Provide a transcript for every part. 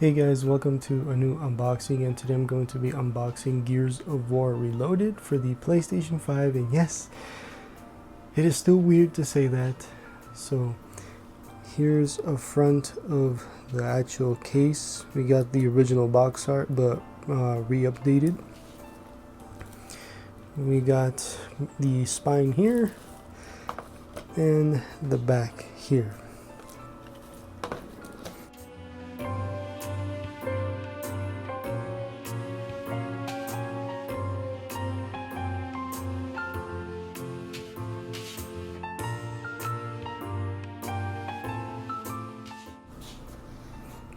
Hey guys, welcome to a new unboxing, and today I'm going to be unboxing Gears of War Reloaded for the PlayStation 5. And yes, it is still weird to say that. So here's a front of the actual case. We got the original box art but re-updated. We got the spine here and the back here.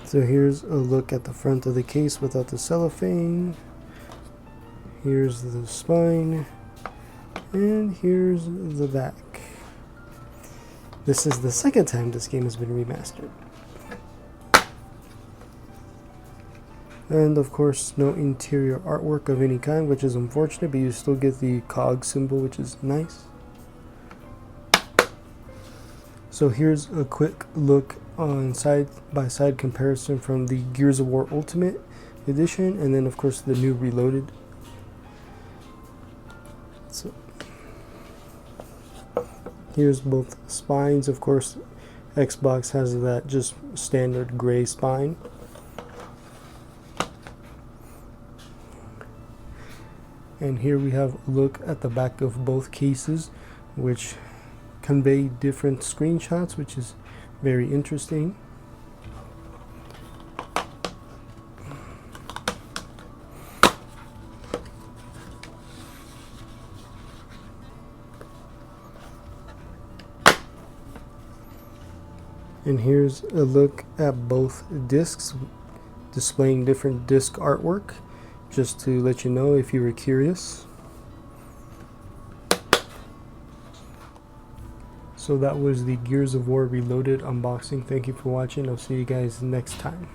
So here's a look at the front of the case without the cellophane. Here's the spine, and here's the back. This is the second time this game has been remastered. And of course, no interior artwork of any kind, which is unfortunate, but you still get the COG symbol, which is nice. So here's a quick look on side-by-side comparison from the Gears of War Ultimate Edition, and then of course the new Reloaded. So here's both spines. Of course, Xbox has that just standard gray spine. And here we have a look at the back of both cases, which convey different screenshots, which is very interesting. And here's a look at both discs, displaying different disc artwork, just to let you know if you were curious. So that was the Gears of War Reloaded unboxing. Thank you for watching. I'll see you guys next time.